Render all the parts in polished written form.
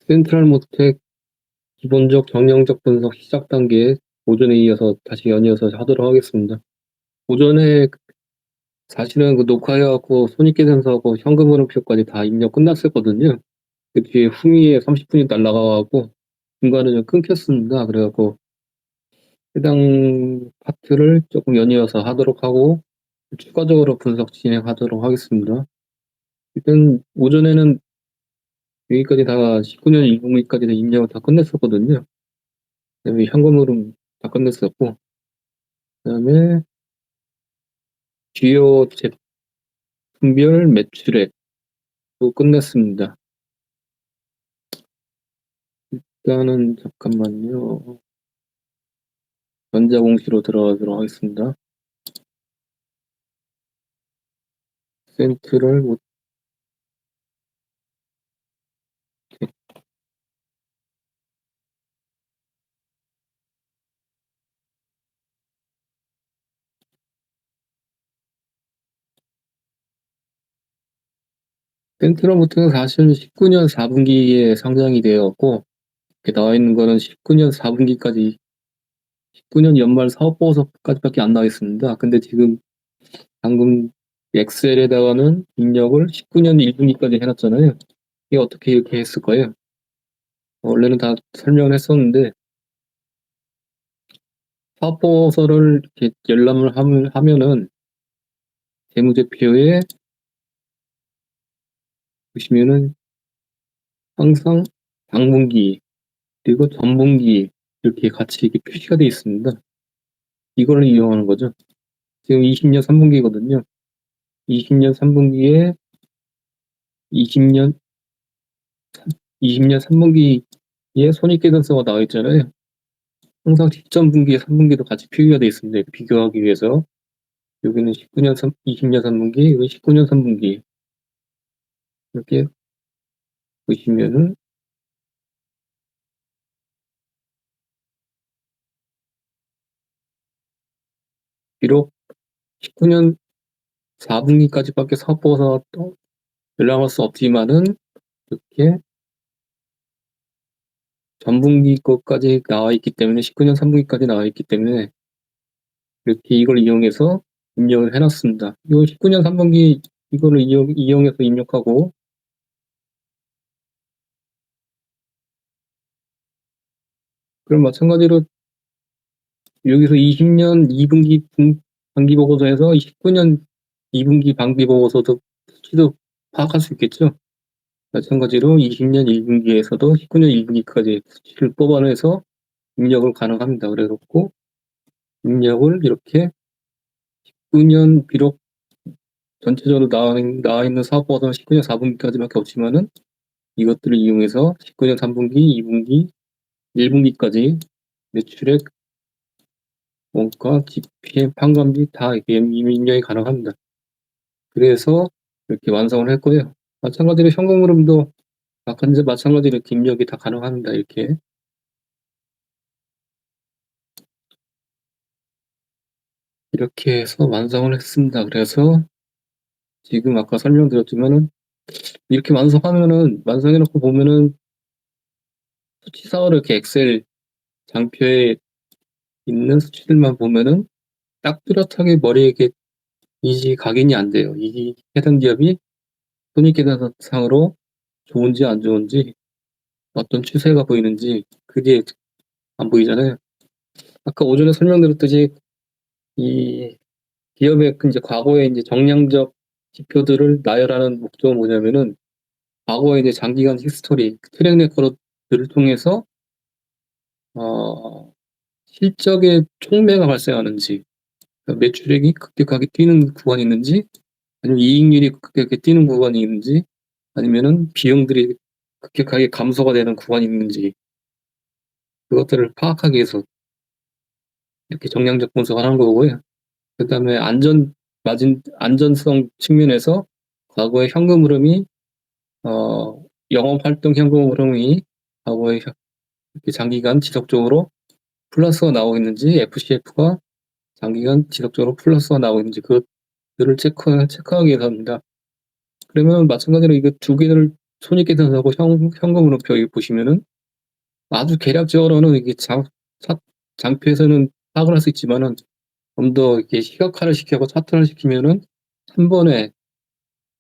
센트럴모텍 기본적 정량적 분석 시작 단계에 오전에 이어서 다시 연이어서 하도록 하겠습니다. 오전에 사실은 녹화해 갖고 손익계산서하고 현금 흐름표까지 다 입력 끝났었거든요. 그 뒤에 흥미에 30분이 날아가 갖고 중간에 좀 끊겼습니다. 그래 갖고 해당 파트를 조금 연이어서 하도록 하고 추가적으로 분석 진행하도록 하겠습니다. 일단 오전에는 여기까지 다 19년 1분기까지 입력을 다 끝냈었거든요. 그다음에 현금 흐름 다 끝냈었고, 그다음에 주요 제품별 매출액도 끝냈습니다. 일단은 잠깐만요. 전자공시로 들어가도록 하겠습니다. 센트럴 센트럴모텍은 사실 19년 4분기에 상장이 되었고, 이렇게 나와 있는 거는 19년 4분기까지 19년 연말 사업보고서까지밖에 안 나와 있습니다. 근데 지금 방금 엑셀에다가는 입력을 19년 1분기까지 해놨잖아요. 이게 어떻게 이렇게 했을까요? 원래는 다 설명을 했었는데 사업보고서를 이렇게 열람을 하면은 재무제표에 보시면은 항상 당분기 그리고 전분기 이렇게 같이 이렇게 표시가 되어 있습니다. 이거를 이용하는 거죠. 지금 20년 3분기거든요. 20년 3분기에 20년 3분기에 손익계산서가 나와 있잖아요. 항상 직전 분기에 3분기도 같이 표기가 되어 있습니다. 비교하기 위해서. 여기는 20년 3분기, 여기 19년 3분기. 이렇게 보시면은 비록 19년 4분기까지밖에 사업보고서가 또 열람할 수 없지만은 이렇게 전분기 것까지 나와 있기 때문에 19년 3분기까지 나와 있기 때문에 이렇게 이걸 이용해서 입력을 해놨습니다. 이 19년 3분기 이거를 이용해서 입력하고, 그럼 마찬가지로 여기서 20년 2분기 반기 보고서에서 19년 2분기 반기 보고서도 수치도 파악할 수 있겠죠. 마찬가지로 20년 1분기에서도 19년 1분기까지 수치를 뽑아내서 입력을 가능합니다. 그래갖고 입력을 이렇게 19년 비록 전체적으로 나와 있는 사업보고서는 19년 4분기까지밖에 없지만은 이것들을 이용해서 19년 3분기, 2분기, 1분기까지 매출액, 원가, GPM, 판관비 다 이렇게 입력이 가능합니다. 그래서 이렇게 완성을 했고요. 마찬가지로 현금 흐름도 마찬가지로 이렇게 입력이 다 가능합니다. 이렇게 해서 완성을 했습니다. 그래서 지금 아까 설명드렸지만은 이렇게 완성해놓고 보면은 수치사를 이렇게 엑셀 장표에 있는 수치들만 보면은 딱 뚜렷하게 머리에 이렇게 각인이 안 돼요. 이 해당 기업이 손익계산상으로 좋은지 안 좋은지, 어떤 추세가 보이는지 그게 안 보이잖아요. 아까 오전에 설명드렸듯이 이 기업의 이제 과거의 이제 정량적 지표들을 나열하는 목적은 뭐냐면은 과거의 이제 장기간 히스토리, 트랙 레코드를 통해서 실적의 촉매가 발생하는지, 그러니까 매출액이 급격하게 뛰는 구간이 있는지, 아니면 이익률이 급격하게 뛰는 구간이 있는지, 아니면은 비용들이 급격하게 감소가 되는 구간이 있는지, 그것들을 파악하기 위해서 이렇게 정량적 분석을 하는 거고요. 그 다음에 안전성 측면에서 과거의 현금 흐름이, 영업활동 현금 흐름이 과거에 이렇게 장기간 지속적으로 플러스가 나오고 있는지, FCF가 장기간 지속적으로 플러스가 나오고 있는지, 그것들을 체크하기 위해서입니다. 그러면 마찬가지로 이거 두 개를 손익계산서하고 현금흐름표 여기 보시면은 아주 계략적으로는 이게 장표에서는 파악을 할 수 있지만은 좀 더 이렇게 시각화를 시키고 차트를 시키면은 한 번에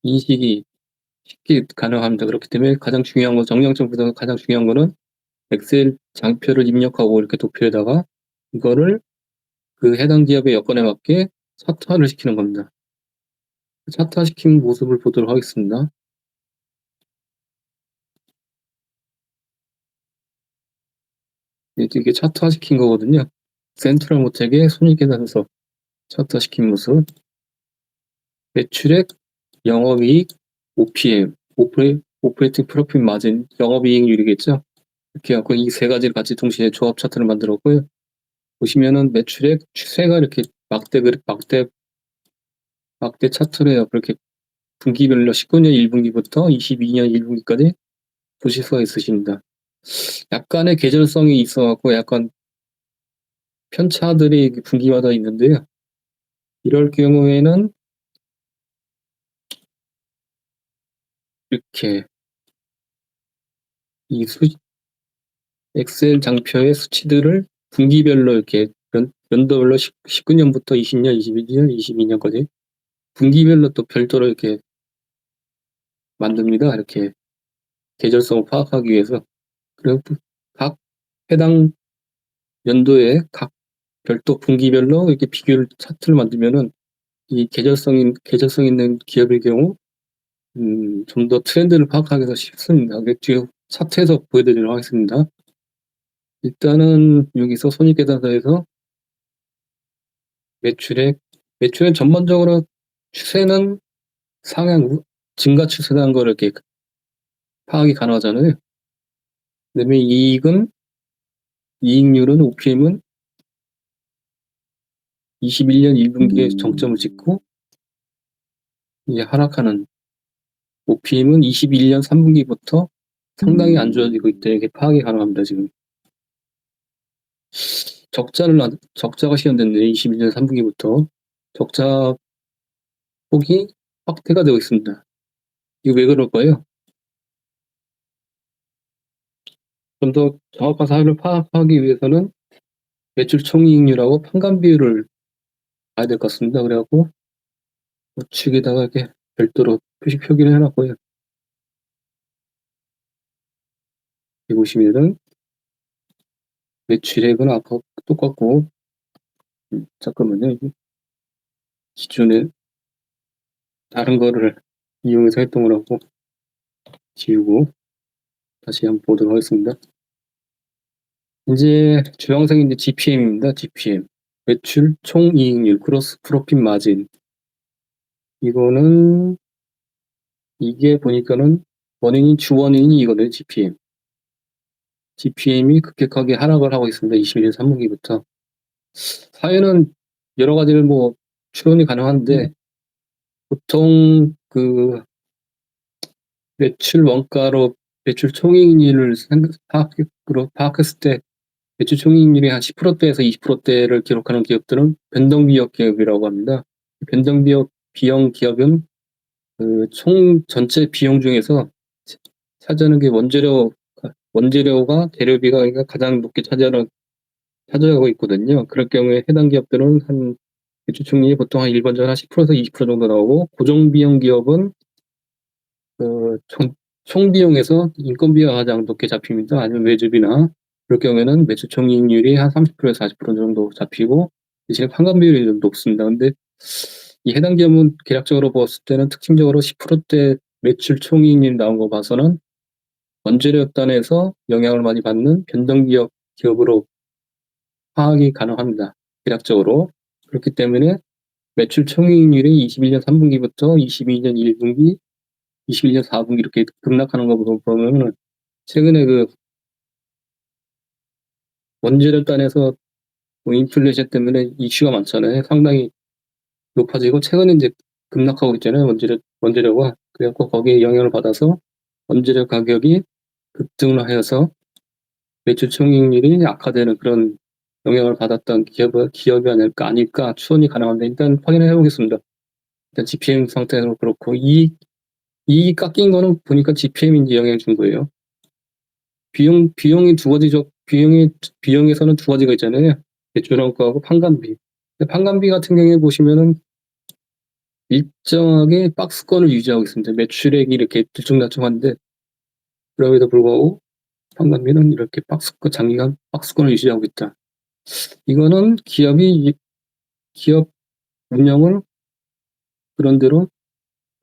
인식이 쉽게 가능합니다. 그렇기 때문에 가장 중요한 건 정량점보다 가장 중요한 거는 엑셀 장표를 입력하고 이렇게 도표에다가 이거를 그 해당 기업의 여건에 맞게 차트화를 시키는 겁니다. 차트화 시킨 모습을 보도록 하겠습니다. 이게 차트화 시킨 거거든요. 센트럴 모텍의 손익계산서 차트화 시킨 모습. 매출액, 영업이익, OPM, 오퍼레이팅 프로핏 마진, 영업이익률이겠죠. 이렇게 하고 이 세 가지를 같이 동시에 조합 차트를 만들었고요. 보시면은 매출액 추세가 이렇게 막대 차트로 해요. 그렇게 분기별로 19년 1분기부터 22년 1분기까지 보실 수가 있으십니다. 약간의 계절성이 있어갖고 약간 편차들이 분기마다 있는데요. 이럴 경우에는 이렇게 이 엑셀 장표의 수치들을 분기별로 이렇게 연도별로 19년부터 20년, 21년, 22년까지 분기별로 또 별도로 이렇게 만듭니다. 이렇게 계절성을 파악하기 위해서. 그리고 각 해당 연도에 각 별도 분기별로 이렇게 비교를 차트를 만들면은 이 계절성 있는 기업의 경우 좀 더 트렌드를 파악하기가 쉽습니다. 뒤에 차트에서 보여드리도록 하겠습니다. 일단은 여기서 손익계산서에서 매출액 전반적으로 추세는 상향 증가 추세라는 걸 이렇게 파악이 가능하잖아요. 그다음에 이익률은 OPM은 21년 1분기에 정점을 찍고 이제 하락하는 OPM은 21년 3분기부터 상당히 안 좋아지고 있다. 이게 파악이 가능합니다. 지금 적자가 시현됐네요. 21년 3분기부터 적자 폭이 확대가 되고 있습니다. 이거 왜 그럴까요? 좀 더 정확한 사실을 파악하기 위해서는 매출 총이익률하고 판관 비율을 봐야 될 것 같습니다. 그래갖고 우측에다가 이렇게 별도로 표기를 해놨고요. 여기 보시면은 매출액은 아까 똑같고 잠깐만요. 기존에 다른 거를 이용해서 했던 거라고 지우고 다시 한번 보도록 하겠습니다. 이제 주황색이 이제 GPM입니다. GPM. 매출 총이익률, 그로스 프로핏 마진. 이거는 이게 보니까는 주 원인이 이거는 GPM. GPM이 급격하게 하락을 하고 있습니다. 21년 3분기부터. 사유는 여러 가지를 추론이 가능한데 보통 그 매출 원가로 매출 총이익률을 파악했을 때 매출 총이익률이 한 10%대에서 20%대를 기록하는 기업들은 변동비용 기업이라고 합니다. 변동비용 기업은 그 총 전체 비용 중에서 차지하는 게 원재료가 재료비가 가장 높게 차지하고 있거든요. 그럴 경우에 해당 기업들은 한 매출 총이익이 보통 한 일반적으로 한 10%에서 20% 정도 나오고 고정비용 기업은 그 총 비용에서 인건비가 가장 높게 잡힙니다. 아니면 외주비나 그럴 경우에는 매출 총이익률이 한 30%에서 40% 정도 잡히고 대신에 판관 비율이 좀 높습니다. 근데 이 해당 기업은 계략적으로 봤을 때는 특징적으로 10%대 매출 총이익률이 나온 거 봐서는 원재료 단에서 영향을 많이 받는 기업으로 파악이 가능합니다. 계략적으로. 그렇기 때문에 매출 총이익률이 21년 3분기부터 22년 1분기, 21년 4분기 이렇게 급락하는 거 보면은 최근에 그 원재료 단에서 인플레이션 때문에 이슈가 많잖아요. 상당히 높아지고 최근에 이제 급락하고 있잖아요. 원재료가. 그래갖고 거기에 영향을 받아서 원재료 가격이 급등을 하여서 매출 총이익률이 악화되는 그런 영향을 받았던 기업이 아닐까 추론이 가능합니다. 일단 확인을 해보겠습니다. 일단 GPM 상태로 그렇고 이익이 깎인 거는 보니까 GPM이 영향을 준 거예요. 비용이 두 가지죠. 비용에서는 두 가지가 있잖아요. 매출원가하고 판관비. 판관비 같은 경우에 보시면은 일정하게 박스권을 유지하고 있습니다. 매출액이 이렇게 들쭉날쭉한데 그럼에도 불구하고 판관비는 이렇게 장기간 박스권을 유지하고 있다. 이거는 기업 운영을 그런대로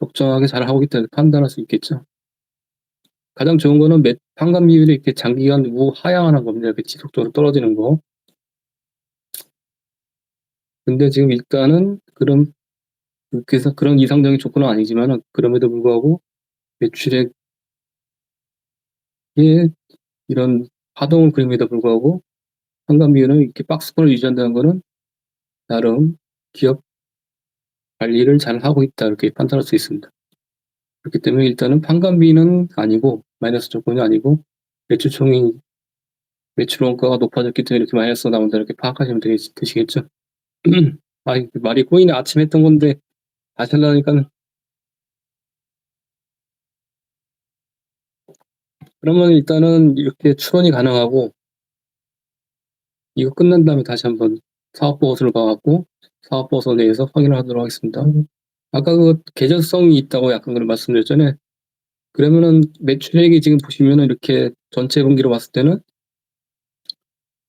적정하게 잘 하고 있다 판단할 수 있겠죠. 가장 좋은 거는 판관 비율이 이렇게 장기간 하향하는 겁니다. 이렇게 지속적으로 떨어지는 거. 근데 지금 일단은 그래서 그런 이상적인 조건은 아니지만 그럼에도 불구하고 매출액에 이런 파동을 그림에도 불구하고 판관 비율은 이렇게 박스권을 유지한다는 거는 나름 기업 관리를 잘 하고 있다 이렇게 판단할 수 있습니다. 그렇기 때문에 일단은 판관비는 아니고 마이너스 조건이 아니고 매출 원가가 높아졌기 때문에 이렇게 마이너스가 나온다 이렇게 파악하시면 되시겠죠. 말이 꼬이네. 아침 했던 건데 다시 하려니까는. 그러면 일단은 이렇게 추론이 가능하고 이거 끝난 다음에 다시 한번 사업보고서를 봐갖고 사업보고서 내에서 확인을 하도록 하겠습니다. 아까 그 계절성이 있다고 약간 그런 말씀드렸잖아요. 그러면은 매출액이 지금 보시면은 이렇게 전체 분기로 봤을 때는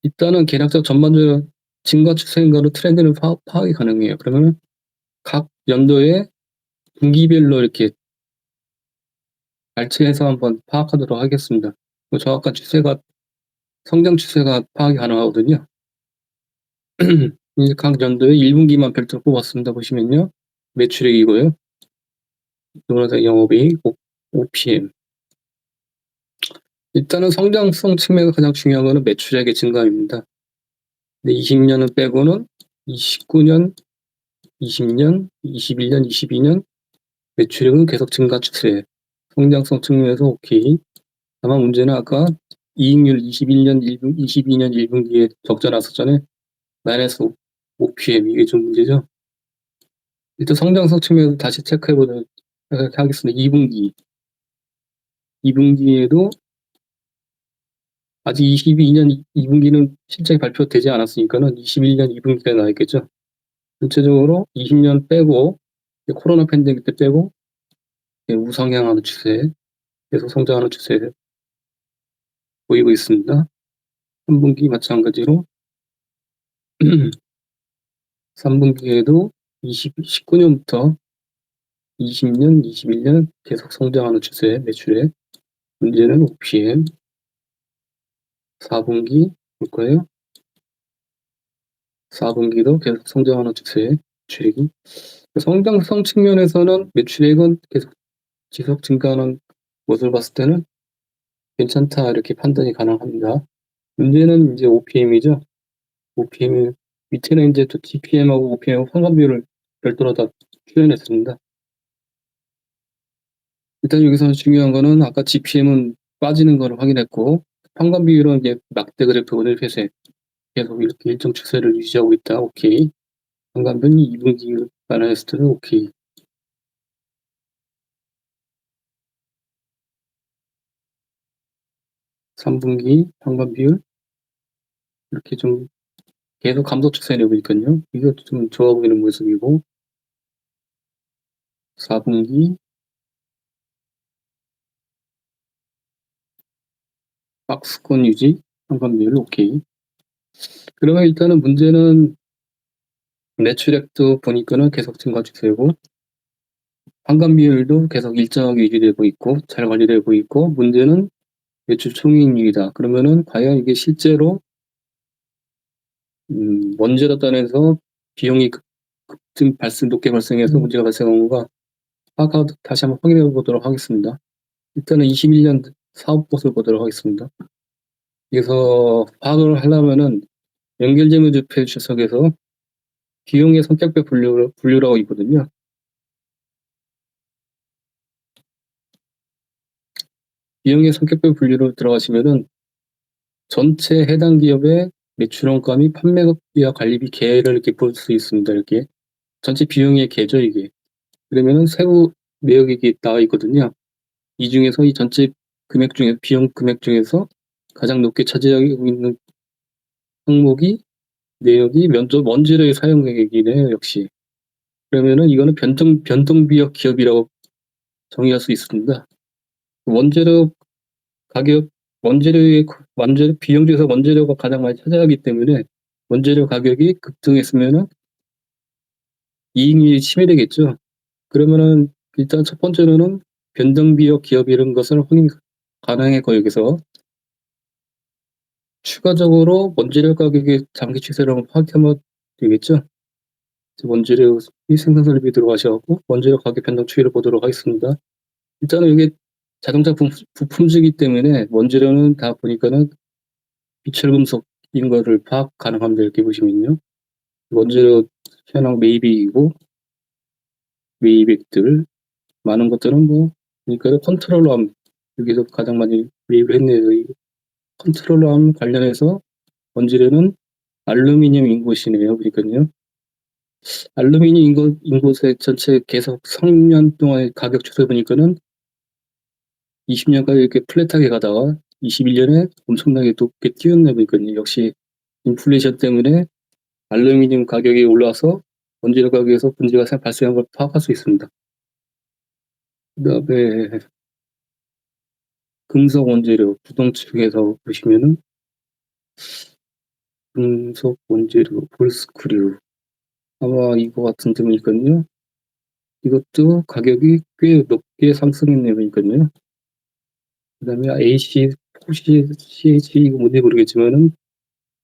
일단은 계략적 전반적으로 증가 추세인가로 트렌드를 파악이 가능해요. 그러면은 각 연도에 분기별로 이렇게 발췌해서 한번 파악하도록 하겠습니다. 정확한 성장 추세가 파악이 가능하거든요. 각 연도에 1분기만 별도로 뽑았습니다. 보시면요. 매출액이고요. 그러면서 영업이익, OPM. 일단은 성장성 측면에서 가장 중요한 거는 매출액의 증가입니다. 근데 20년은 빼고는 19년, 20년, 21년, 22년 매출액은 계속 증가 추세. 성장성 측면에서 오케이. 다만 문제는 아까 이익률 22년 1분기에 적자 났었잖아요. 마이너스 OPM 이게 좀 문제죠. 일단 성장성 측면에서 다시 체크해보도록 하겠습니다. 2분기에도 아직 22년 2분기는 실적이 발표되지 않았으니까는 21년 2분기가 나있겠죠. 전체적으로 20년 빼고 코로나 팬데믹 때 빼고 우상향하는 추세, 계속 성장하는 추세 보이고 있습니다. 3분기 마찬가지로 3분기에도 19년부터 20년, 21년 계속 성장하는 추세 매출액. 문제는 OPM. 4분기 볼 거예요. 4분기도 계속 성장하는 추세 매출액이. 성장성 측면에서는 매출액은 계속 지속 증가하는 것을 봤을 때는 괜찮다 이렇게 판단이 가능합니다. 문제는 이제 OPM이죠. OPM 밑에는 이제 또 GPM하고 OPM 환관 비율을 별도로 다 표현했습니다. 일단 여기서 중요한 거는 아까 GPM은 빠지는 걸 확인했고 환관 비율은 이제 막대 그래프를 회색 계속 이렇게 일정 추세를 유지하고 있다. 오케이. 환관 비율 2분기 반응했을 때는 오케이. 3분기 환관 비율 이렇게 좀 계속 감소 추세를 보니까요. 이것도 좀 좋아 보이는 모습이고 4분기 박스권 유지 환관 비율 오케이. 그러면 일단은 문제는 매출액도 보니까는 계속 증가 추세고 환관 비율도 계속 일정하게 유지되고 있고 잘 관리되고 있고 문제는 매출 총이익률이다. 그러면은 과연 이게 실제로 원재료 단에서 비용이 높게 발생해서 문제가 발생한 건가 다시 한번 확인해 보도록 하겠습니다. 일단은 21년 사업보수를 보도록 하겠습니다. 여기서 파악을 하려면은 연결재무제표 주석에서 비용의 성격별 분류라고 있거든요. 비용의 성격별 분류로 들어가시면은 전체 해당 기업의 매출원가 및 판매額비와 관리비 계를 이렇게 볼 수 있습니다. 이렇게 전체 비용의 계죠 이게. 그러면은 세부 매역액이 나와 있거든요. 이 중에서 이 전체 금액 중에 비용 금액 중에서 가장 높게 차지하고 있는 항목이 내역이 면적 원재료의 사용액이네요, 역시. 그러면은 이거는 변동비역 기업이라고 정의할 수 있습니다. 원재료 가격, 원재료 비용 중에서 원재료가 가장 많이 차지하기 때문에 원재료 가격이 급등했으면은 이익률이 침해되겠죠. 그러면은 일단 첫 번째로는 변동비역 기업 이런 것을 확인 가능했고, 여기서 추가적으로 원재료 가격의 장기 추세를 파악하면 되겠죠. 원재료 생산 설비 들어가셔갖고 원재료 가격 변동 추이를 보도록 하겠습니다. 일단은 이게 자동차 부품주이기 때문에 원재료는 다 보니까는 비철금속인 거를 파악 가능합니다. 이렇게 보시면요. 원재료 현황 매입이고 매입액들 많은 것들은 뭐 그러니까 컨트롤러암 여기서 가장 많이 매입을 했네요. 이 컨트롤러암 관련해서 원재료는 알루미늄 인곳이네요. 그러니까요. 알루미늄 인곳의 전체 계속 3년 동안의 가격 추세 보니까는 20년까지 이렇게 플랫하게 가다가 21년에 엄청나게 높게 뛰었네 보니까요. 역시 인플레이션 때문에 알루미늄 가격이 올라와서 원재료 가격에서 문제가 발생한 걸 파악할 수 있습니다. 그다음에 금속 원재료 부동 측에서 보시면은 금속 원재료 볼스크류 아마 이거 같은데 보니까요. 이것도 가격이 꽤 높게 상승했네요 보니까요. 그다음에 AC, 포시, CH 이거 뭔지 모르겠지만은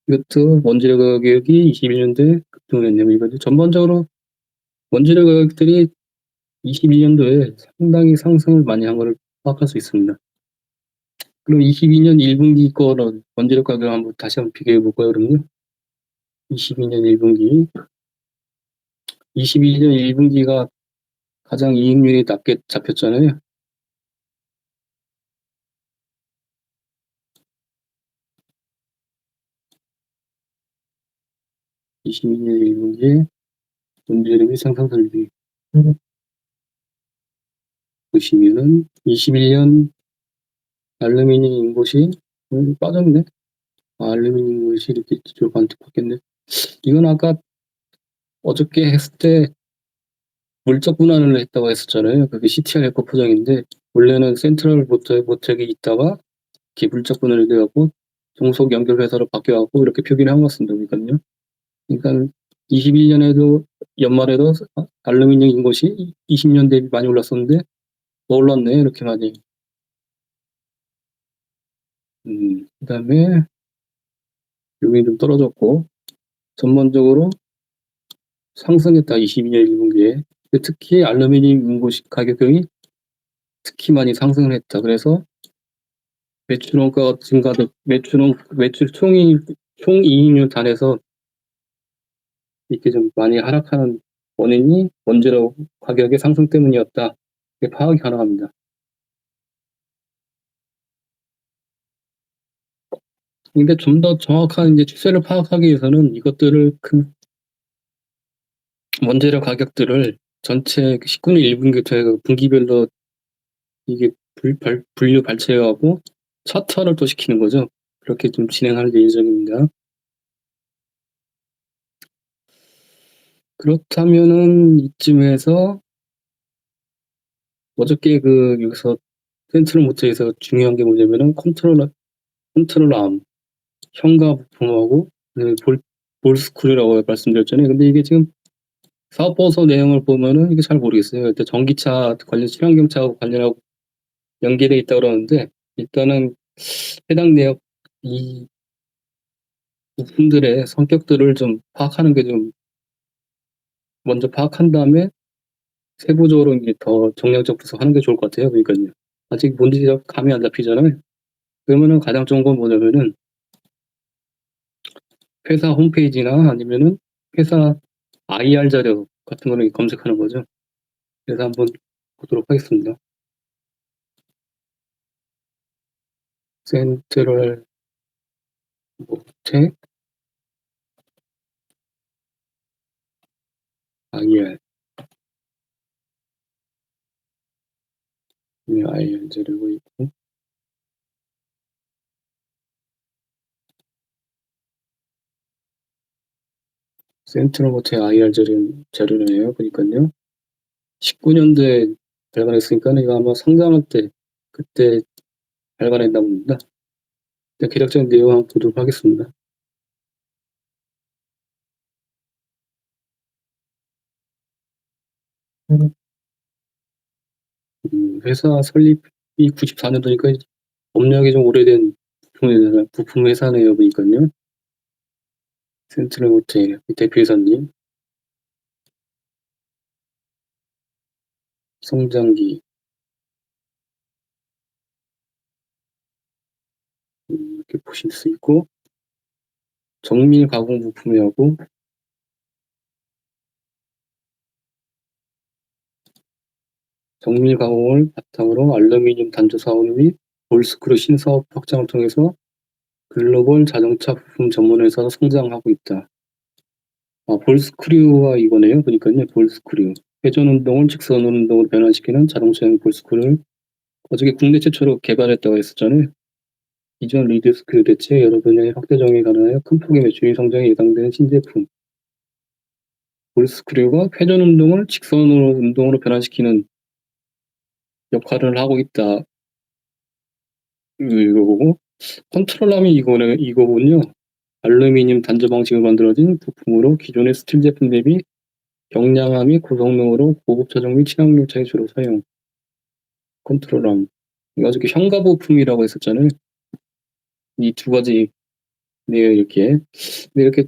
이것도 원재료 가격이 21년도에 급등했네요. 이거죠. 전반적으로 원재료 가격들이 22년도에 상당히 상승을 많이 한 것을 파악할 수 있습니다. 그럼 22년 1분기 거는 원재료 가격 한번 다시 한번 비교해 볼까요, 그럼요? 22년 1분기. 22년 1분기가 가장 이익률이 낮게 잡혔잖아요. (22년 1분기에) 원재료 및 생산 설비 보시면은 21년 알루미늄 인곳이 빠졌네. 알루미늄 인곳이 이렇게 쭉 반토했겠네. 이건 아까 어저께 했을 때 물적 분할을 했다고 했었잖아요. 그게 CTR 에코 포장인데 원래는 센트럴 모텍이 있다가 이렇게 물적 분할이 돼갖고 종속 연결 회사로 바뀌어갖고 이렇게 표기를 한 것 같습니다. 그러니까요. 그러니까 21년에도 연말에도 알루미늄 인곳이 20년 대비 많이 올랐었는데 더 올랐네 이렇게 많이. 그다음에 여기 좀 떨어졌고 전반적으로 상승했다 22년 1분기에. 특히 알루미늄 인곳 가격이 특히 많이 상승을 했다. 그래서 매출 원가가 증가도 매출 총이익률 단에서 이렇게 좀 많이 하락하는 원인이 원재료 가격의 상승 때문이었다. 이게 파악이 가능합니다. 근데 좀 더 정확한 이제 추세를 파악하기 위해서는 이것들을 원재료 가격들을 전체 19년 1분기부터 분기별로 이게 분류 발췌하고 차트화를 또 시키는 거죠. 그렇게 좀 진행할 예정입니다. 그렇다면은 이쯤에서 어저께 여기서 센트럴 모터에서 중요한 게 뭐냐면은 컨트롤암, 현가 부품하고 볼스크류라고 말씀드렸잖아요. 근데 이게 지금 사업보고서 내용을 보면은 이게 잘 모르겠어요. 일단 전기차 관련 친환경차하고 관련하고 연계돼 있다고 그러는데 일단은 해당 내역 이 부품들의 성격들을 좀 파악하는 게 좀 먼저 파악한 다음에 세부적으로 이제 더 정량적 분석하는 게 좋을 것 같아요. 그러니까요. 아직 뭔지 감이 안 잡히잖아요. 그러면은 가장 좋은 건 뭐냐면은 회사 홈페이지나 아니면은 회사 IR 자료 같은 거를 검색하는 거죠. 그래서 한번 보도록 하겠습니다. 센트럴 모텍 IR IR 자료가 있고 센트럴 모터의 IR 자료네요. 보니깐요. 19년도에 발간했으니까는 이거 아마 상장할 때 그때 발간했나 봅니다. 일단 개략적인 내용 한번 보도록 하겠습니다. 회사 설립이 94년도니까 업력이 좀 오래된 부품 회사네요. 보니깐요. 센트럴 모터의 대표이사님. 성장기 이렇게 보실 수 있고 정밀 가공 부품이하고 정밀 가공을 바탕으로 알루미늄 단조 사업 및 볼스크루 신사업 확장을 통해서 글로벌 자동차 부품 전문 회사로 성장하고 있다. 볼스크루가 이거네요. 보니까요. 볼스크루. 회전 운동을 직선 운동으로 변환시키는 자동차용 볼스크루를 어저께 국내 최초로 개발했다고 했었잖아요. 기존 리드스크류 대체 여러 분야의 확대 적용이 가능하여 큰 폭의 매출이 성장이 예상되는 신제품. 볼스크류가 회전 운동을 직선 운동으로 변환시키는 역할을 하고 있다. 이거고 컨트롤함이 이거군요. 알루미늄 단조 방식으로 만들어진 부품으로 기존의 스틸 제품 대비 경량함이 고성능으로 고급 차종 및 친환경 차에 주로 사용. 컨트롤함. 이거 어저께 현가 부품이라고 했었잖아요. 이 두 가지 네 이렇게 근데 이렇게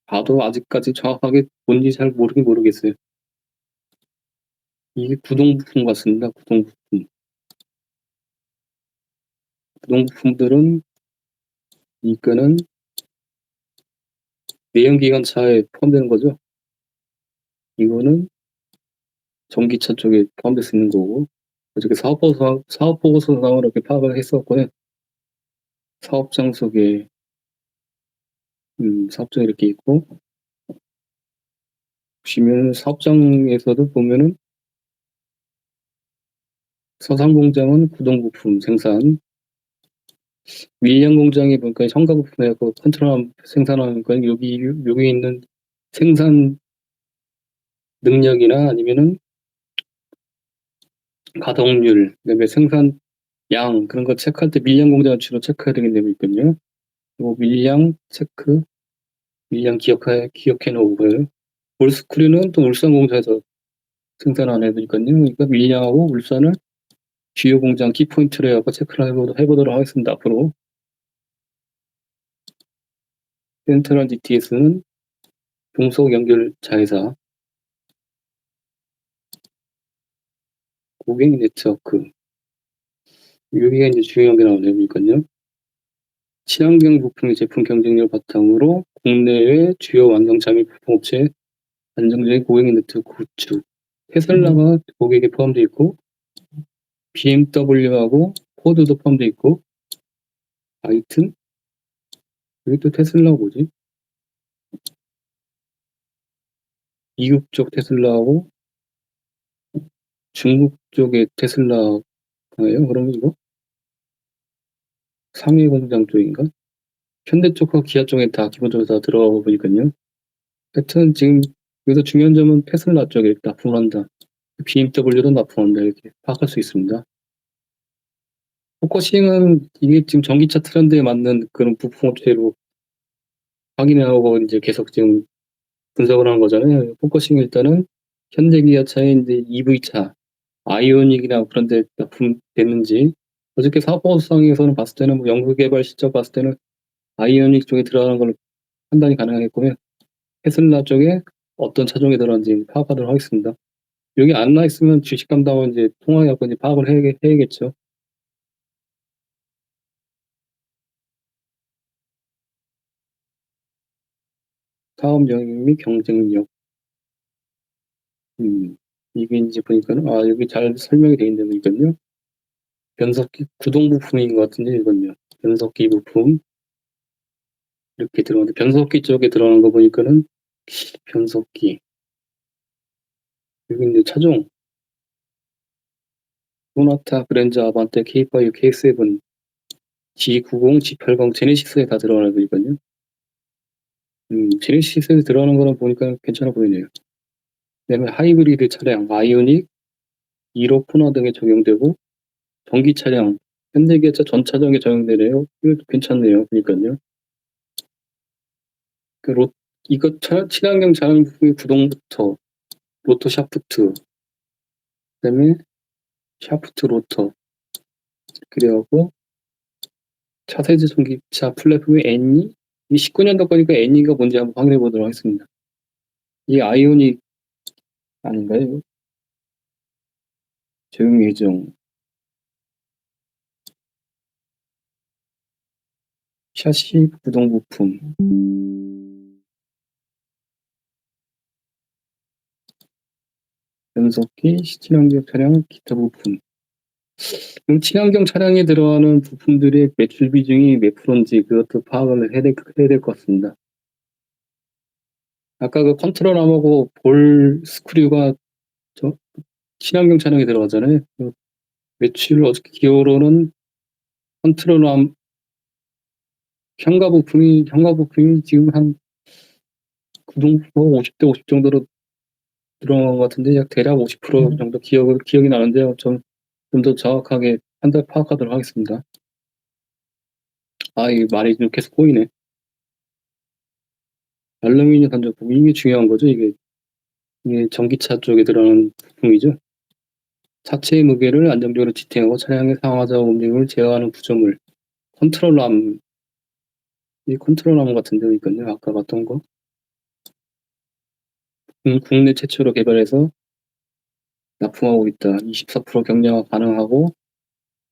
봐도 아직까지 정확하게 뭔지 잘 모르겠어요. 이게 구동 부품 같습니다. 구동 부품. 구동 부품들은 이거는 내연기관차에 포함되는 거죠. 이거는 전기차 쪽에 포함될 수 있는 거고 어저께 사업보고서상으로 이렇게 파악을 했었거든요. 사업장 속에 사업장이 이렇게 있고 보시면 사업장에서도 보면은 서산 공장은 구동 부품 생산, 밀양 공장에 보니까 첨가 부품하고 컨트롤 생산하는 건 여기 있는 생산 능력이나 아니면은 가동률, 그다음에 생산 양 그런 거 체크할 때 밀양 공장을 주로 체크해야 되는 내용이 있거든요. 요 밀양 체크, 밀양 기억해 놓고요. 볼스크류는 또 울산 공장에서 생산하는 애들이니까요. 그러니까 밀양하고 울산을 주요 공장 키포인트로 해서 체크를 해보도록 하겠습니다. 앞으로 센트럴 GTS는 동속 연결 자회사 고객 네트워크 여기가 이제 중요한 게 나오네요. 그러니까요. 친환경 부품의 제품 경쟁력 바탕으로 국내외 주요 완성차 및 부품업체 안정적인 고객 네트워크 구축. 테슬라가 고객에 포함되어 있고 BMW하고 포드도 포함되어 있고 하여튼 여기 또 테슬라가 뭐지? 미국 쪽 테슬라하고 중국 쪽의 테슬라예요? 그러면 이거? 상해 공장 쪽인가? 현대 쪽하고 기아 쪽에 다 기본적으로 다 들어가고 보니까요. 하여튼 지금 여기서 중요한 점은 테슬라 쪽에 납품을 한다. BMW도 납품한다. 이렇게 파악할 수 있습니다. 포커싱은 이게 지금 전기차 트렌드에 맞는 그런 부품 업체로 확인하고 이제 계속 지금 분석을 하는 거잖아요. 포커싱 일단은 현대 기아차의 이제 EV차, 아이오닉이나 그런 데 납품됐는지 어저께 사업보고서상에서는 봤을 때는 뭐 연구 개발 실적 봤을 때는 아이오닉 쪽에 들어가는 걸로 판단이 가능하겠고요. 테슬라 쪽에 어떤 차종에 들어가는지 파악하도록 하겠습니다. 여기 안 나 있으면 주식 담당은 이제 통화해갖고 이제 파악을 해야겠죠. 사업 영역 및 경쟁력. 이게 이제 보니까는 여기 잘 설명이 돼 있는 거니까요. 변속기 구동 부품인 것 같은데 이건요. 변속기 부품 이렇게 들어가는데 변속기 쪽에 들어가는 거 보니까는 변속기 여기 이제 차종 소나타, 그랜저, 아반떼, K5, K7, G90, G80, 제네시스에 다 들어가는 거니까요. 제네시스에 들어가는 거는 보니까 괜찮아 보이네요. 그다음에 하이브리드 차량, 아이오닉, 1호 코너 등에 적용되고, 전기 차량, 현대기아차 전 차종에 적용되네요. 이것도 괜찮네요. 그러니까요. 그 이거 친환경 차량 부품의 구동부터, 로터 샤프트, 그다음에 샤프트 로터, 그래갖고 차세대 전기차 플랫폼의 애니, 이 19년도 거니까 애니가 뭔지 한번 확인해 보도록 하겠습니다. 이 아이오닉 아닌가요? 적용 예정. 샤시 구동 부품. 변속기, 친환경 차량, 기타 부품. 그럼 친환경 차량에 들어가는 부품들의 매출 비중이 몇 프로인지 그것도 파악을 해야 될 것 같습니다. 아까 그 컨트롤암하고 볼 스크류가 친환경 차량에 들어가잖아요. 그 매출 어떻게 기호로는 컨트롤암 현가 부품이 지금 한 구동 50대 50 정도로 들어간 것 같은데 약 대략 50% 정도 기억이 나는데요. 좀 더 정확하게 판단 파악하도록 하겠습니다. 이 말이 좀 계속 꼬이네. 알루미늄 단자품 이게 중요한 거죠. 이게 전기차 쪽에 들어가는 부품이죠. 차체의 무게를 안정적으로 지탱하고 차량의 상하좌우 움직임을 제어하는 구조물. 컨트롤암, 이 컨트롤암 같은데 그러니까요. 아까 봤던 거. 국내 최초로 개발해서 납품하고 있다. 24% 경량화 가능하고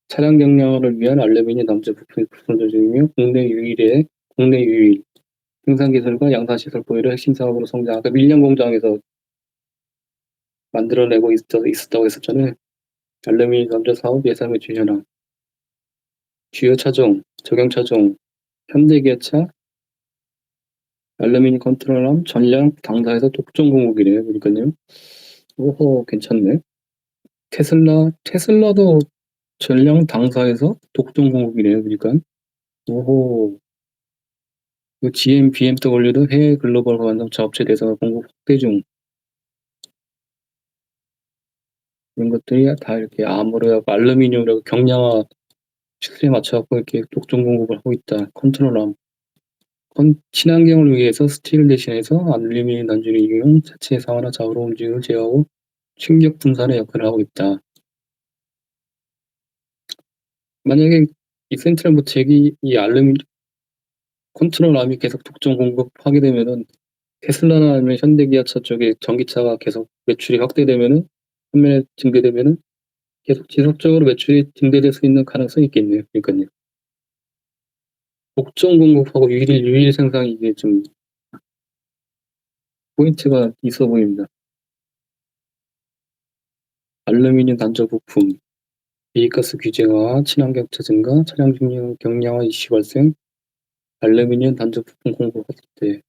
차량 경량화를 위한 알루미늄 남자 부품의 구성 전쟁이며 국내 유일 생산 기술과 양산 시설 보유를 핵심 사업으로 성장. 아까 밀양 공장에서 만들어내고 있었다고 했었잖아요. 알루미늄 남자 사업 예산 매출 현황. 주요 차종, 적용 차종, 현대기아차, 알루미늄 컨트롤함, 전량 당사에서 독점 공급이래요. 그러니까요. 오호, 괜찮네. 테슬라도 전량 당사에서 독점 공급이래요. 그러니까. 오호. GM, BMW도 해외 글로벌 반도체 업체 대상 공급 확대 중. 이런 것들이 다 이렇게 암호로 알루미늄이라고 경량화 추세에 맞춰갖고 이렇게 독점 공급을 하고 있다. 컨트롤함. 친환경을 위해서 스틸 대신해서 알루미늄 단준을 이용 자체 상하나 좌우로 움직임을 제어하고 충격 분산의 역할을 하고 있다. 만약에 이 센트럴 모텍이 이 알루미늄 컨트롤함이 계속 독점 공급하게 되면은 테슬라나 아니면 현대기아차 쪽에 전기차가 계속 매출이 확대되면은 판매 증대되면은 계속 지속적으로 매출이 증대될 수 있는 가능성이 있겠네요. 그러니까요. 독점 공급하고 유일 생산 이게 좀 포인트가 있어 보입니다. 알루미늄 단조 부품, 배기가스 규제와 친환경차 증가, 차량 경량화 이슈 발생, 알루미늄 단조 부품 공급 확대,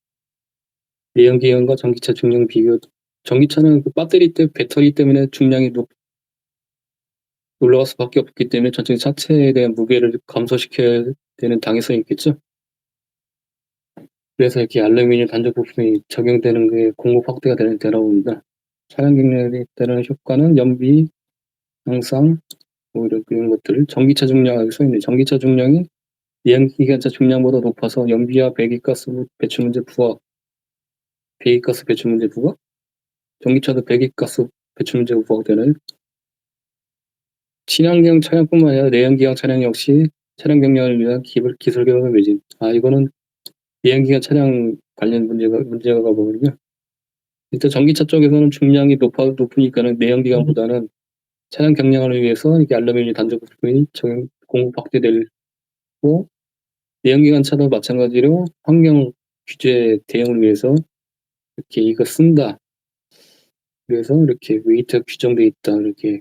내연기관과 전기차 중량 비교. 전기차는 그 배터리 때문에 중량이 올라갈 수밖에 없기 때문에 전체 차체에 대한 무게를 감소시켜야 되는 당위성이 있겠죠. 그래서 이렇게 알루미늄 단조 부품이 적용되는 게 공급 확대가 되라고 봅니다. 차량 경량에 따른 효과는 연비 향상, 이런 것들. 전기차 중량, 여기 써있네. 전기차 중량이 내연기관차 중량보다 높아서 연비와 배기가스 배출 문제 부각. 배기가스 배출 문제 부각? 전기차도 배기가스 배출 문제가 부각되는. 친환경 차량뿐만 아니라 내연기관 차량 역시 차량 경량을 위한 기술 개발과 매진. 이거는 내연기관 차량 관련 문제가 뭐군요. 일단 전기차 쪽에서는 중량이 높으니까는 내연기관보다는 차량 경량을 위해서 이게 알루미늄 단조 부품이 공급 확대되고, 내연기관 차도 마찬가지로 환경 규제 대응을 위해서 이렇게 이거 쓴다. 그래서 이렇게 웨이트가 규정돼 있다. 이렇게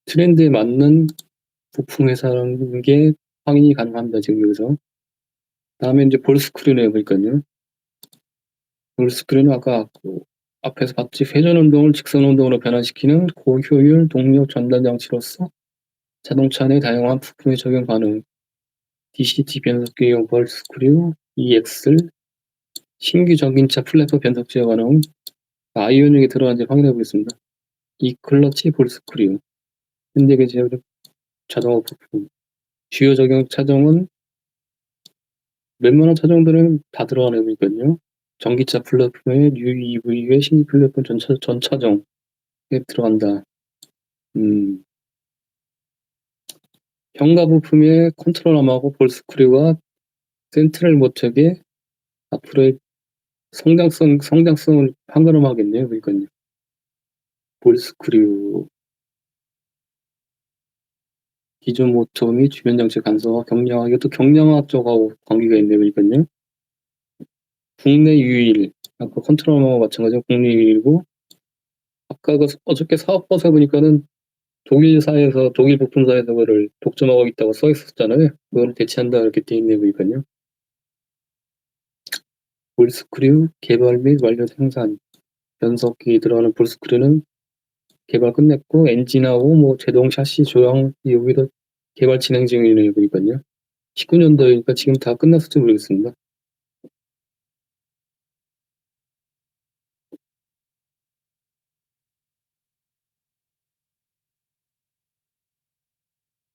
트렌드에 맞는 부품 회사라는 게 확인이 가능합니다. 지금 여기서. 다음에 이제 볼스크류네요. 보니까요. 볼스크류는 아까 앞에서 봤지. 회전 운동을 직선 운동으로 변환시키는 고효율 동력 전달 장치로서 자동차 내 다양한 부품의 적용 가능. DCT 변속기용 볼스크류, EXL, 신규 전기차 플랫폼 변속 제어 가능. 아이오닉이 들어간지 확인해 보겠습니다. 이 클러치 볼스크류, 현대계 제어적 자동화 부품. 주요 적용 차종은 웬만한 차종들은 다 들어가는 거거든요. 전기차 플랫폼에 뉴 EV의 신규 플랫폼 전 차종에 들어간다. 현가 부품의 컨트롤함하고 볼스크류가 센트럴 모터의 앞으로의 성장성을 판가름하겠네요. 그러니까요. 볼스크류, 기존 모터 및 주변 장치 간소화, 경량화, 이것도 경량화 쪽하고 관계가 있네요. 그러니까요. 국내 유일, 아까 컨트롤함하고 마찬가지로 국내 유일이고, 아까 어저께 사업버스 보니까는 독일사에서, 독일 부품사에서 그거를 독점하고 있다고 써 있었잖아요. 그걸 대체한다 이렇게 돼 있네요. 그러니까요. 볼스크류 개발 및 완료 생산. 변속기 들어가는 볼스크류는 개발 끝냈고, 엔진하고 뭐 제동 샤시 조향 여기도 개발 진행 중이네요. 보니까요. 19년도니까 지금 다 끝났을지 모르겠습니다.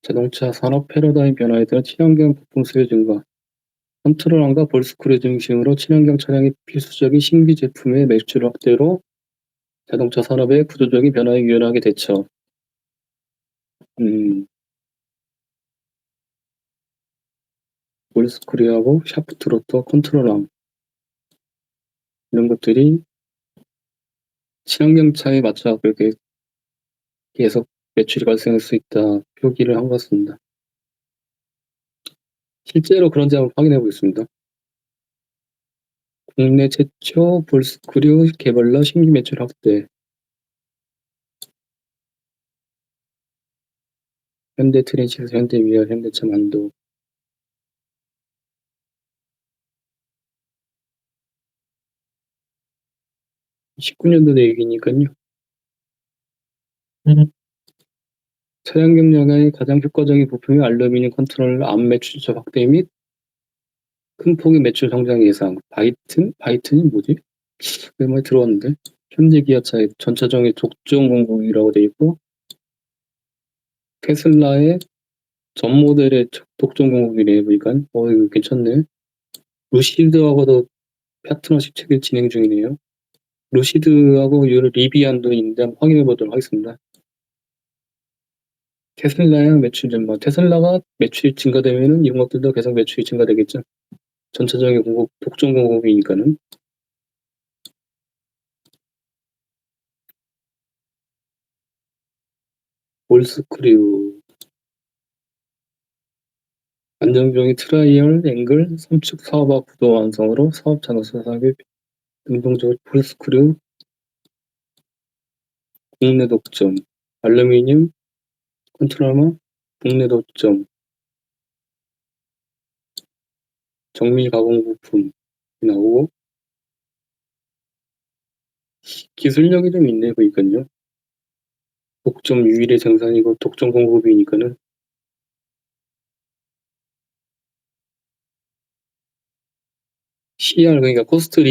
자동차 산업 패러다임 변화에 따른 친환경 부품 수요 증가, 컨트롤함과 볼스크류 중심으로 친환경 차량이 필수적인 신규 제품의 매출 확대로 자동차 산업의 구조적인 변화에 유연하게 대처. 볼스크류하고 샤프트 로터 컨트롤함 이런 것들이 친환경 차에 맞춰 그렇게 계속 매출이 발생할 수 있다 표기를 한 것 같습니다. 실제로 그런지 한번 확인해 보겠습니다. 국내 최초 볼스크류 개발러 신규 매출 확대. 현대 트랜시스, 현대 위아, 현대차 만도. 19년도 얘기니까요. 차량 경량의 가장 효과적인 부품이 알루미늄 컨트롤 암 매출처 확대 및 큰 폭의 매출 성장 예상. 바이튼이 뭐지? 왜 들어왔는데? 현대 기아차의 전차종의 독점 공급이라고 돼 있고, 테슬라의 전 모델의 독점 공급이래 보니까, 이거 괜찮네. 루시드하고도 파트너십 체결 진행 중이네요. 루시드하고 리비안도 있는데 한번 확인해 보도록 하겠습니다. 테슬라의 매출 전망. 테슬라가 매출이 증가되면은 이런 것들도 계속 매출이 증가되겠죠. 전차적인 공급, 독점 공급이니까는. 볼스크류. 안정적인 트라이얼 앵글, 삼축 사업화 구도 완성으로 사업 잔호 사업에 능동적으로 볼스크류 국내 독점. 알루미늄 컨트롤러 국내 독점. 정밀 가공 부품 나오고, 기술력이 좀 있네 보니까요. 독점 유일의 생산이고 독점 공급이니까는. CR, 그러니까 코스트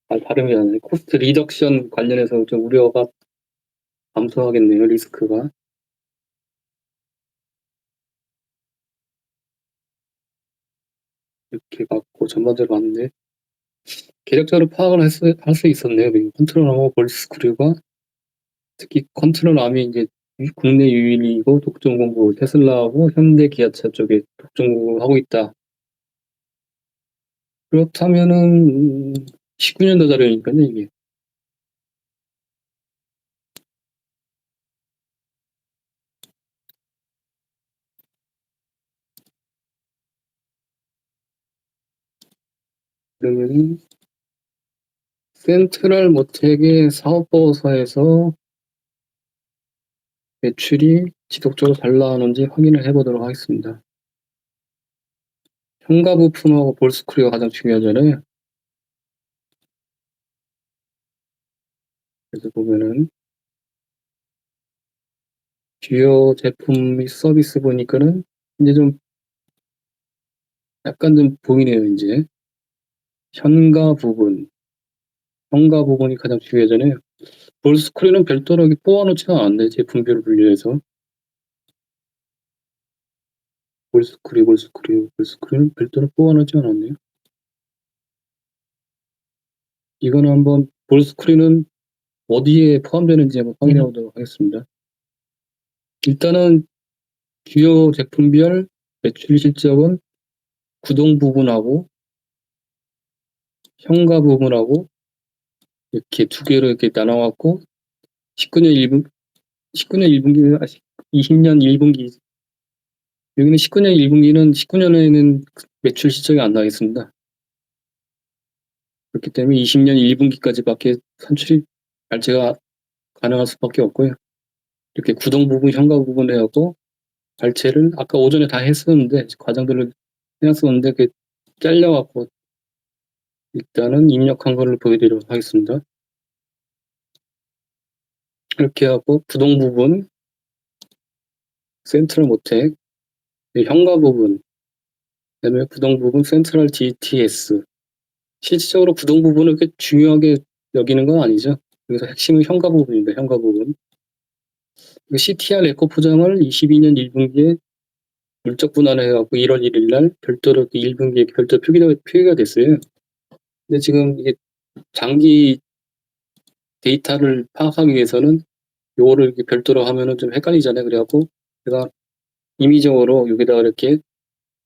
발음이 안 돼. 코스트 리덕션 관련해서 좀 우려가 감소하겠네요. 리스크가. 이렇게 갖고 전반적으로 봤는데 계략적으로 파악을 할 수 있었네요. 컨트롤하고 볼스크류가, 특히 컨트롤암이 이제 국내 유일이고 독점 공급, 테슬라하고 현대 기아차 쪽에 독점 공급하고 있다. 그렇다면은 19년도 자료니까요, 이게. 그러면은 센트럴 모텍의 사업보고서에서 매출이 지속적으로 잘 나오는지 확인을 해보도록 하겠습니다. 현가 부품하고 볼스크류가 가장 중요하잖아요. 그래서 보면은 주요 제품 및 서비스 보니까는 이제 좀 약간 좀 보이네요, 인제. 현가 부분, 현가 부분이 가장 중요하잖아요. 볼스크린은 별도로 이렇게 뽑아 놓지는 않았네, 제품별로 분류해서. 볼스크린 별도로 뽑아 놓지 않았네요. 이거는 한번 볼스크린은 어디에 포함되는지 한번 확인해 보도록 하겠습니다. 일단은 주요 제품별 매출 실적은 구동 부분하고 현가 부분하고 이렇게 두 개로 이렇게 나눠 갖고 19년 1분 19년 1분기 20년 1분기 여기는 19년 1분기는 19년에는 매출 실적이 안 나와 있습니다. 그렇기 때문에 20년 1분기까지밖에 산출이 발제가 가능할 수밖에 없고요. 이렇게 구동 부분, 현가 부분에 하고 발제를 아까 오전에 다 했었는데 과정들을 해 놨었는데 그게 잘려 갖고 일단은 입력한 거를 보여드리도록 하겠습니다. 이렇게 하고 구동 부분, 센트럴 모텍, 현가 부분, 그다음에 구동 부분 센트럴 DTS. 실질적으로 구동 부분을 그렇게 중요하게 여기는 건 아니죠. 여기서 핵심은 현가 부분입니다. 현가 부분. CTR 에코 포장을 22년 1분기에 물적 분할해 갖고 1월 1일 날 별도로 1분기에 별도로 표기가 됐어요. 근데 지금 이게 장기 데이터를 파악하기 위해서는 요거를 이렇게 별도로 하면은 좀 헷갈리잖아요. 그래 갖고 제가 임의적으로 여기다가 이렇게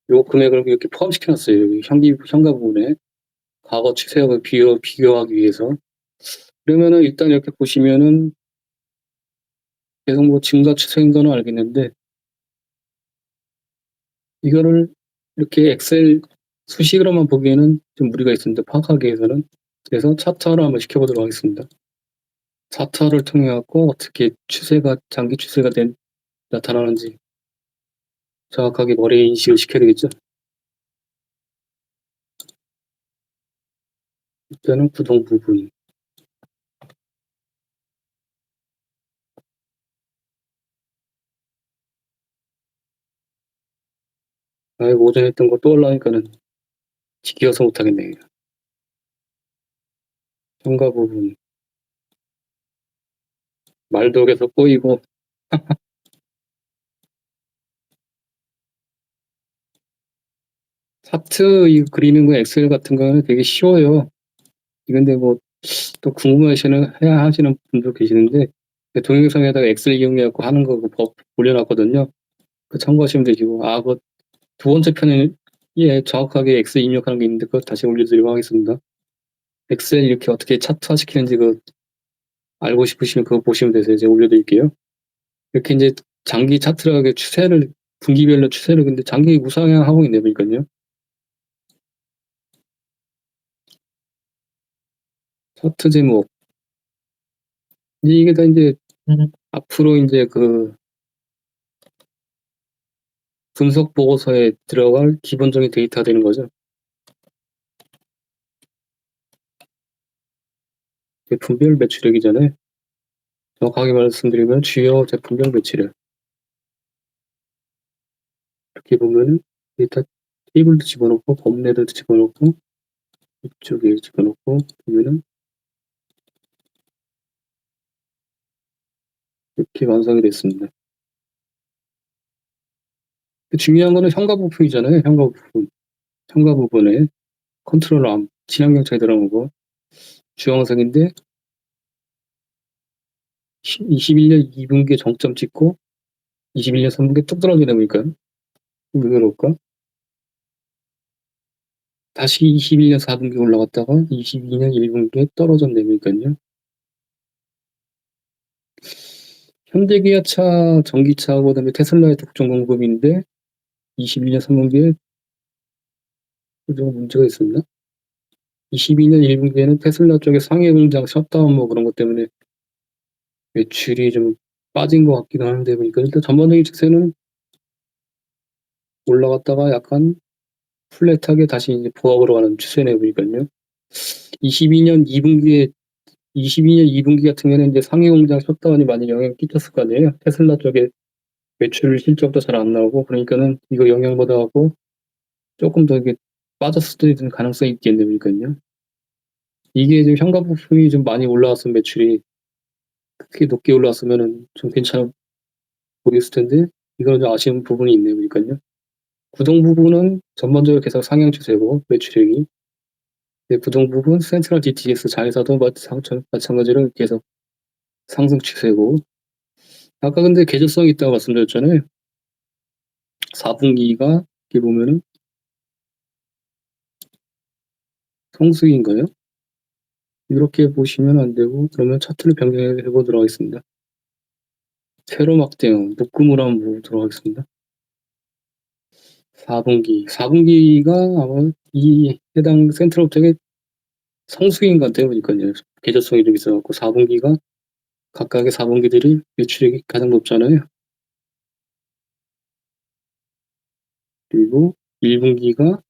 요 금액을 이렇게 포함시켜 놨어요. 여기 현가 부분에 과거 추세하고 비교하기 위해서. 그러면은 일단 이렇게 보시면은 계속 뭐 증가 추세인 거는 알겠는데 이거를 이렇게 엑셀 수식으로만 보기에는 좀 무리가 있습니다. 파악하기 위해서는. 그래서 차트화를 한번 시켜보도록 하겠습니다. 차트화를 통해 갖고 어떻게 장기 추세가 나타나는지 정확하게 머리에 인식을 시켜야 되겠죠. 일단은 구동 부분. 아이고, 오전에 했던 거 또 올라오니까는 지겨워서 못하겠네요. 현가 부분. 말도 계속 꼬이고. 차트 그리는 거 엑셀 같은 거는 되게 쉬워요. 근데 뭐 또 하시는 분도 계시는데 동영상에다가 엑셀 이용해 갖고 하는 거 그 법 올려놨거든요. 그 참고하시면 되시고 그 두 번째 편에 정확하게 엑셀 입력하는 게 있는데 그거 다시 올려드리도록 하겠습니다. 엑셀 이렇게 어떻게 차트화 시키는지 알고 싶으시면 그거 보시면 되세요. 제가 올려드릴게요. 이렇게 이제 장기 차트하게 분기별로 추세를 근데 장기 우상향하고 있네요, 보니까요. 차트 제목. 이게 다 이제 앞으로 이제 그 분석 보고서에 들어갈 기본적인 데이터가 되는 거죠. 제품별 매출액이잖아요. 정확하게 말씀드리면 주요 제품별 매출액. 이렇게 보면은 데이터 테이블도 집어넣고 범례도 집어넣고 이쪽에 집어넣고 보면은 이렇게 완성이 됐습니다. 중요한 거는 현가 부품이잖아요. 현가 부품. 현가 부분에 컨트롤 암, 친환경차에 들어간 거 주황색인데 21년 2분기에 정점 찍고 21년 3분기에 뚝 떨어지네 보니까. 왜 그럴까? 다시 21년 4분기에 올라갔다가 22년 1분기에 떨어졌네 보니까요. 현대기아차 전기차하고 그다음에 테슬라의 독점 공급인데 21년 3분기에 좀 문제가 있었나? 22년 1분기에는 테슬라 쪽에 상해 공장 셧다운 뭐 그런 것 때문에 매출이 좀 빠진 것 같기도 하는데 보니까 일단 전반적인 추세는 올라갔다가 약간 플랫하게 다시 이제 보합으로 가는 추세네 보니까요. 22년 2분기에 22년 2분기 같은 경우에는 이제 상해 공장 셧다운이 많이 영향을 끼쳤을 거 아니에요. 테슬라 쪽에 매출 실적도 잘 안 나오고 그러니까는 이거 영향받아 갖고 쪼끔 더 이게 빠졌을 수도 있는 가능성이 있겠네요, 이게 지금 현관 부품이 좀 많이 올라왔으면 매출이 크게 높게 올라왔으면은 좀 괜찮아 보였을 텐데 이건 좀 아쉬운 부분이 있네요, 보니깐요. 구동 부분은 전반적으로 계속 상향 추세고 매출액이. 네, 구동 부분 센트럴 DTS 자회사도 마찬가지로 계속 상승 추세고. 아까 근데 계절성이 있다고 말씀드렸잖아요. 4분기가 이렇게 보면은 성수기인가요? 이렇게 보시면 안 되고 그러면 차트를 변경해 보도록 하겠습니다. 세로 막대형 묶음으로 한번 보도록 하겠습니다. 4분기가 아마 이 해당 센트럴업텍의 성수기인 것 같아요, 보니깐요. 계절성이 좀 있어 갖고 4분기가 각각의 4분기들이 매출액이 가장 높잖아요. 그리고 1분기가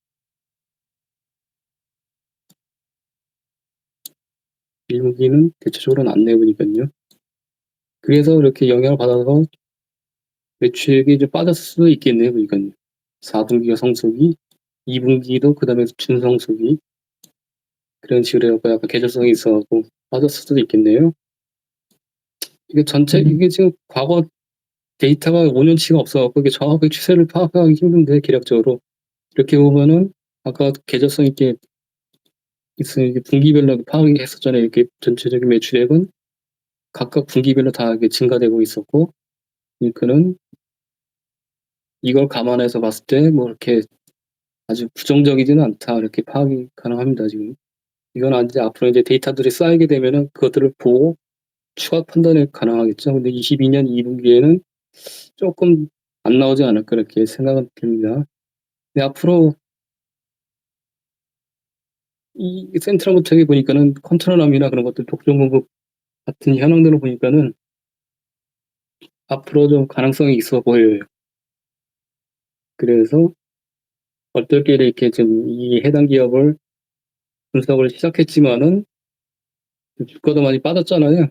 1분기는 대체적으로 낮네요, 보니깐요. 그래서 이렇게 영향을 받아서 매출액이 좀 빠졌을 수도 있겠네요, 보니깐요. 4분기가 성수기, 2분기도 그다음에 준성수기 그런 식으로 해 갖고 약간 계절성이 있어 갖고 빠졌을 수도 있겠네요. 이게 전체 이게 지금 과거 데이터가 5년치가 없어 갖고 이게 정확하게 추세를 파악하기 힘든데 계략적으로 이렇게 보면은 아까 계절성 있게 있으면 이게 분기별로 파악이 했었잖아요. 이렇게 전체적인 매출액은 각각 분기별로 다 이게 증가되고 있었고 그러니까는 이걸 감안해서 봤을 때 뭐 이렇게 아주 부정적이지는 않다 이렇게 파악이 가능합니다, 지금. 이건 이제 앞으로 이제 데이터들이 쌓이게 되면은 그것들을 보고 추가 판단이 가능하겠죠. 근데 22년 2분기에는 쪼끔 안 나오지 않을까 이렇게 생각은 듭니다. 근데 앞으로 이 센트럴부텍에 보니까는 컨트롤함이나 그런 것들 독점 공급 같은 현황들을 보니까는 앞으로 좀 가능성이 있어 보여요. 그래서 얼떨결에 이렇게 좀 이 해당 기업을 분석을 시작했지만은 주가도 많이 빠졌잖아요.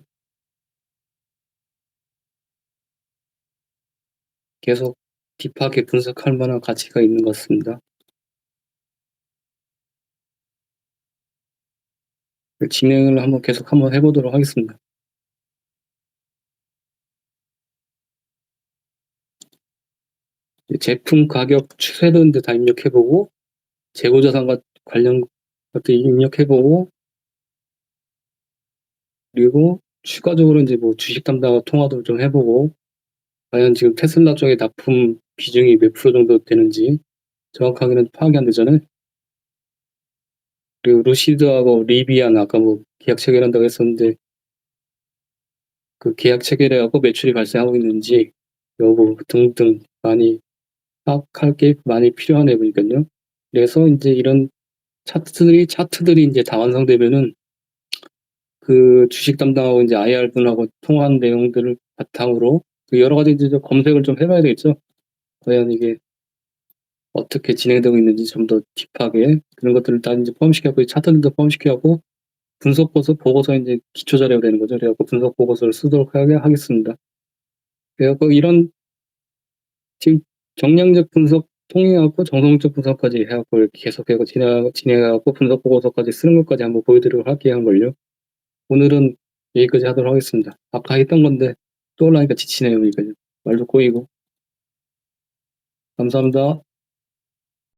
계속 딥하게 분석할 만한 가치가 있는 것 같습니다. 진행을 계속 한번 해 보도록 하겠습니다. 제품 가격 추세도 인제 다 입력해 보고 재고 자산과 관련 것도 입력해 보고 그리고 추가적으로 인제 뭐 주식 담당과 통화도 좀 해 보고 과연 지금 테슬라 쪽에 납품 비중이 몇 프로 정도 되는지 정확하게는 파악이 안 되잖아요. 그리고 루시드하고 리비안 아까 뭐 계약 체결한다고 했었는데 그 계약 체결해 갖고 매출이 발생하고 있는지 여부 등등 많이 파악할 게 많이 필요하네 보니깐요. 그래서 인제 이런 차트들이 인제 다 완성되면은 그 주식 담당하고 인제 IR 분하고 통화한 내용들을 바탕으로 그 여러 가지 이제 좀 검색을 좀 해 봐야 되겠죠. 과연 이게 어떻게 진행되고 있는지 좀 더 딥하게 그런 것들을 다 인제 포함시켜 갖고 이 차트들도 포함시켜 갖고 분석 보고서 인제 기초 자료가 되는 거죠. 그래 갖고 분석 보고서를 쓰도록 하겠습니다. 그래 갖고 이런 지금 정량적 분석 통해 갖고 정성적 분석까지 해 갖고 이렇게 계속해 갖고 진행해 갖고 분석 보고서까지 쓰는 것까지 한번 보여 드리도록 할게요, 한걸요. 오늘은 여기까지 하도록 하겠습니다. 아까 했던 건데 또 하려니까 지치네요, 이거는. 말도 꼬이고. 감사합니다.